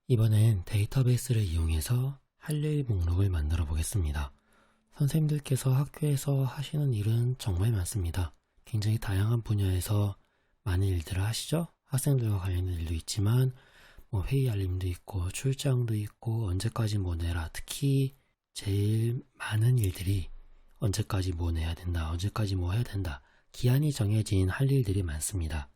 이번엔 데이터베이스를 이용해서 할 일 목록을 만들어 보겠습니다. 선생님들께서 학교에서 하시는 일은 정말 많습니다. 굉장히 다양한 분야에서 많은 일들을 하시죠? 학생들과 관련된 일도 있지만 회의 알림도 있고 출장도 있고 언제까지 뭐 내라, 특히 제일 많은 일들이 언제까지 뭐 내야 된다, 언제까지 뭐 해야 된다, 기한이 정해진 할 일들이 많습니다.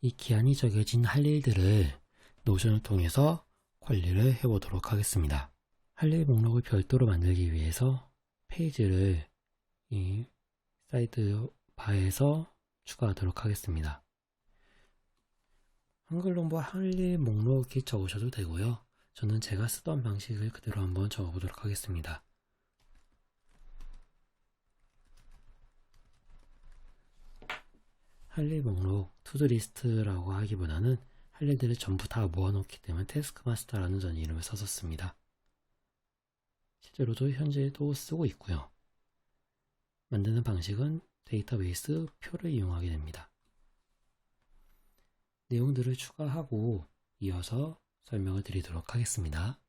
이 기한이 정해진 할 일들을 노션을 통해서 관리를 해보도록 하겠습니다. 할 일 목록을 별도로 만들기 위해서 페이지를 이 사이드 바에서 추가하도록 하겠습니다. 한글로 할 일 목록이 적으셔도 되고요. 저는 제가 쓰던 방식을 그대로 한번 적어보도록 하겠습니다. 할 일 목록 투두리스트라고 하기보다는 할 일들을 전부 다 모아놓기 때문에 태스크마스터라는 전 이름을 썼습니다. 실제로도 현재도 쓰고 있고요. 만드는 방식은 데이터베이스 표를 이용하게 됩니다. 내용들을 추가하고 이어서 설명을 드리도록 하겠습니다.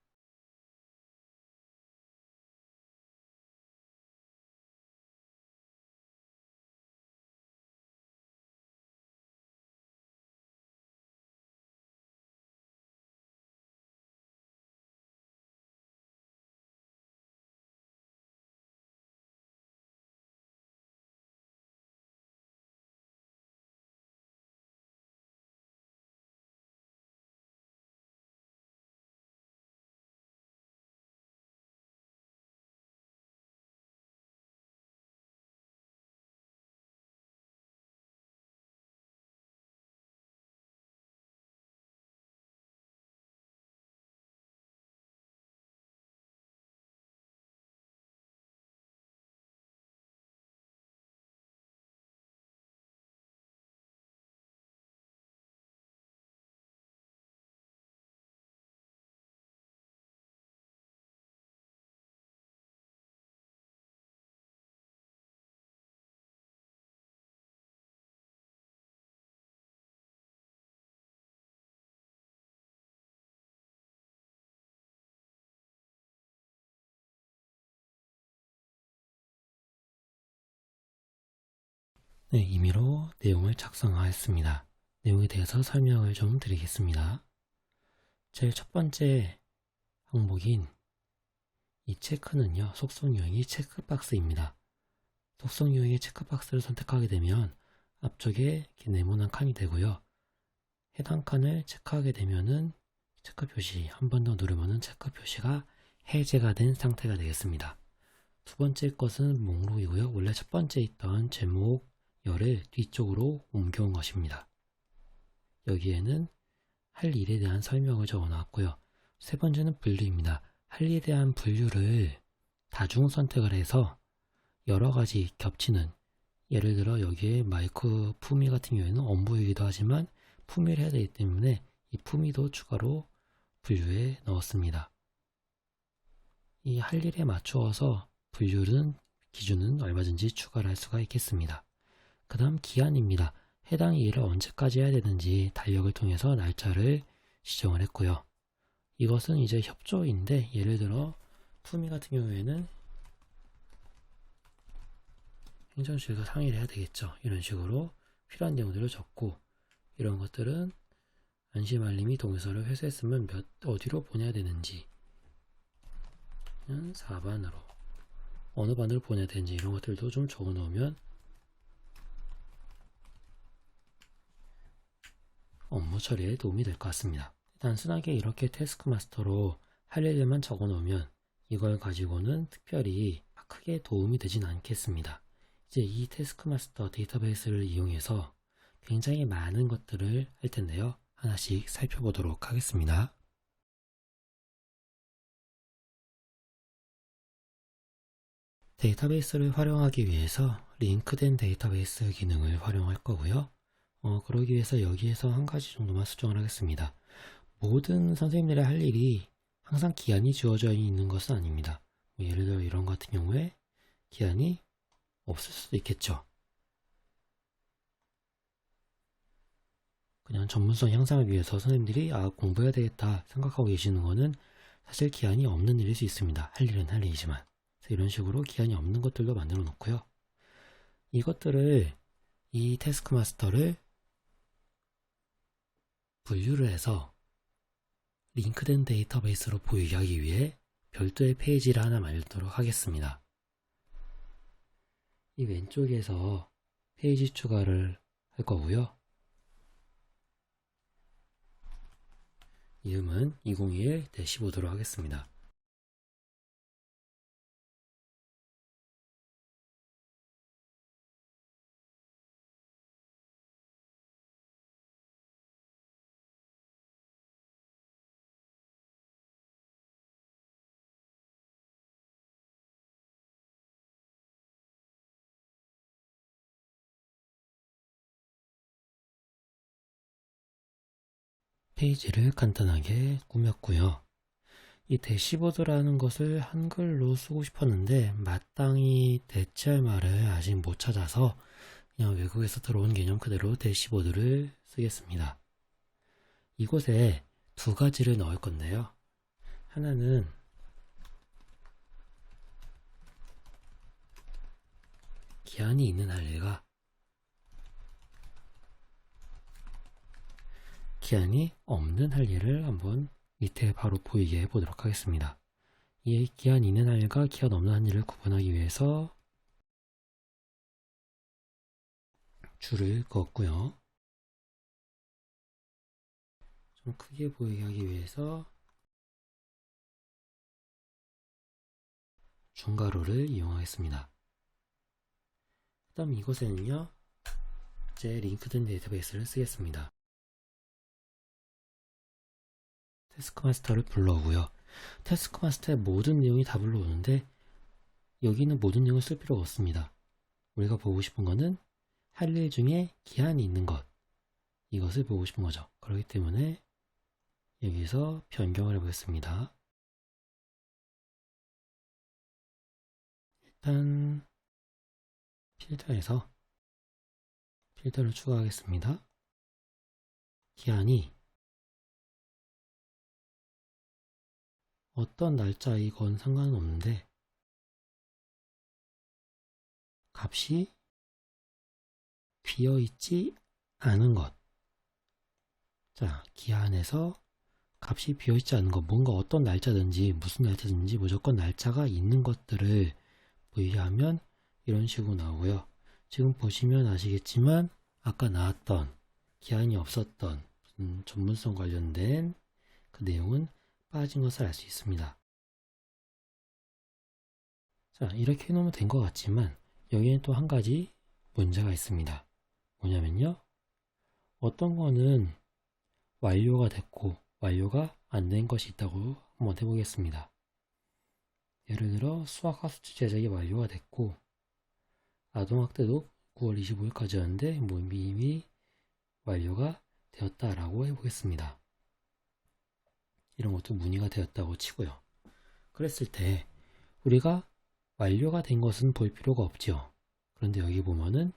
네, 임의로 내용을 작성하였습니다. 내용에 대해서 설명을 좀 드리겠습니다. 제일 첫 번째 항목인 이 체크는요, 속성 유형이 체크박스입니다. 속성 유형의 체크박스를 선택하게 되면 앞쪽에 이렇게 네모난 칸이 되고요. 해당 칸을 체크하게 되면은 체크 표시, 한 번 더 누르면은 체크 표시가 해제가 된 상태가 되겠습니다. 두 번째 것은 목록이고요. 원래 첫 번째 있던 제목 열을 뒤쪽으로 옮겨온 것입니다. 여기에는 할 일에 대한 설명을 적어 놨고요. 세 번째는 분류입니다. 할 일에 대한 분류를 다중 선택을 해서 여러 가지 겹치는, 예를 들어 여기에 마이크 품위 같은 경우에는 업무이기도 하지만 품위를 해야 되기 때문에 이 품위도 추가로 분류에 넣었습니다. 이 할 일에 맞추어서 분류는 기준은 얼마든지 추가를 할 수가 있겠습니다. 그 다음 기한입니다. 해당 일을 언제까지 해야 되는지 달력을 통해서 날짜를 지정을 했고요. 이것은 이제 협조인데, 예를 들어 품위 같은 경우에는 행정실과 상의를 해야 되겠죠. 이런 식으로 필요한 내용들을 적고, 이런 것들은 안심알림이 동의서를 회수했으면 어디로 보내야 되는지, 4반으로 어느 반으로 보내야 되는지 이런 것들도 좀 적어 놓으면 업무 처리에 도움이 될 것 같습니다. 단순하게 이렇게 태스크마스터로 할 일들만 적어 놓으면 이걸 가지고는 특별히 크게 도움이 되진 않겠습니다. 이제 이 태스크마스터 데이터베이스를 이용해서 굉장히 많은 것들을 할 텐데요. 하나씩 살펴보도록 하겠습니다. 데이터베이스를 활용하기 위해서 링크된 데이터베이스 기능을 활용할 거고요. 그러기 위해서 여기에서 한 가지 정도만 수정을 하겠습니다. 모든 선생님들의 할 일이 항상 기한이 주어져 있는 것은 아닙니다. 예를 들어 이런 것 같은 경우에 기한이 없을 수도 있겠죠. 그냥 전문성 향상을 위해서 선생님들이 공부해야 되겠다 생각하고 계시는 거는 사실 기한이 없는 일일 수 있습니다. 할 일은 할 일이지만. 그래서 이런 식으로 기한이 없는 것들도 만들어 놓고요. 이것들을 이 태스크 마스터를 분류를 해서 링크된 데이터베이스로 보이게 하기 위해 별도의 페이지를 하나 만들도록 하겠습니다. 이 왼쪽에서 페이지 추가를 할 거고요. 이름은 2021 대시보드로 하겠습니다. 페이지를 간단하게 꾸몄고요. 이 대시보드라는 것을 한글로 쓰고 싶었는데 마땅히 대체할 말을 아직 못 찾아서 그냥 외국에서 들어온 개념 그대로 대시보드를 쓰겠습니다. 이곳에 두 가지를 넣을 건데요. 하나는 기한이 있는 할 일과 기한이 없는 할 일을 한번 밑에 바로 보이게 해보도록 하겠습니다. 이 기한 있는 할 일과 기한 없는 할 일을 구분하기 위해서 줄을 그었고요. 좀 크게 보이게 하기 위해서 중괄호를 이용하겠습니다. 그 다음 이곳에는요, 이제 링크된 데이터베이스를 쓰겠습니다. 태스크 마스터를 불러오고요. 태스크 마스터의 모든 내용이 다 불러오는데 여기는 모든 내용을 쓸 필요가 없습니다. 우리가 보고 싶은 거는 할 일 중에 기한이 있는 것, 이것을 보고 싶은 거죠. 그렇기 때문에 여기서 변경을 해보겠습니다. 일단 필터에서 필터를 추가하겠습니다. 기한이 어떤 날짜이건 상관은 없는데 값이 비어있지 않은 것. 자, 기한에서 값이 비어있지 않은 것, 뭔가 어떤 날짜든지 무슨 날짜든지 무조건 날짜가 있는 것들을 부여하면 이런 식으로 나오고요. 지금 보시면 아시겠지만 아까 나왔던 기한이 없었던 전문성 관련된 그 내용은 빠진 것을 알 수 있습니다. 자, 이렇게 해놓으면 된 것 같지만 여기에는 또 한 가지 문제가 있습니다. 뭐냐면요, 어떤 거는 완료가 됐고 완료가 안 된 것이 있다고 한번 해보겠습니다. 예를 들어 수학학습지 제작이 완료가 됐고 아동학대도 9월 25일까지였는데 이미 완료가 되었다라고 해보겠습니다. 이런 것도 문의가 되었다고 치고요. 그랬을 때 우리가 완료가 된 것은 볼 필요가 없죠. 그런데 여기 보면은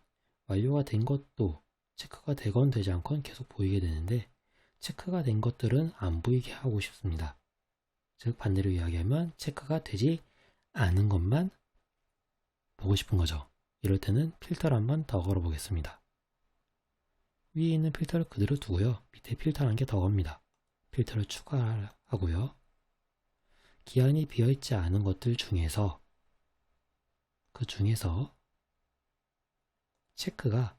완료가 된 것도 체크가 되건 되지 않건 계속 보이게 되는데 체크가 된 것들은 안 보이게 하고 싶습니다. 즉 반대로 이야기하면 체크가 되지 않은 것만 보고 싶은 거죠. 이럴 때는 필터를 한번 더 걸어 보겠습니다. 위에 있는 필터를 그대로 두고요. 밑에 필터를 한 개 더 겁니다. 필터를 추가하고요. 기한이 비어있지 않은 것들 중에서 그 중에서 체크가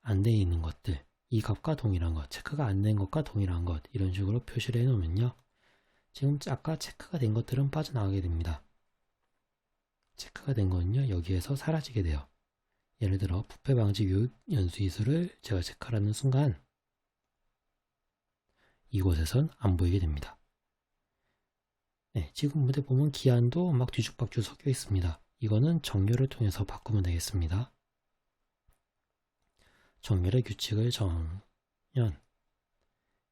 안 돼 있는 것들, 이 값과 동일한 것, 체크가 안 된 것과 동일한 것, 이런 식으로 표시를 해 놓으면요, 지금 아까 체크가 된 것들은 빠져나가게 됩니다. 체크가 된 거는요, 여기에서 사라지게 돼요. 예를 들어 부패 방지 교육 연수이수를 제가 체크하는 순간 이곳에선 안 보이게 됩니다. 네, 지금 무대 보면 기한도 막 뒤죽박죽 섞여 있습니다. 이거는 정렬을 통해서 바꾸면 되겠습니다. 정렬의 규칙을 정하면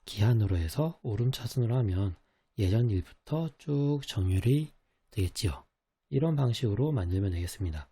기한으로 해서 오름차순으로 하면 예전 일부터 쭉 정렬이 되겠지요. 이런 방식으로 만들면 되겠습니다.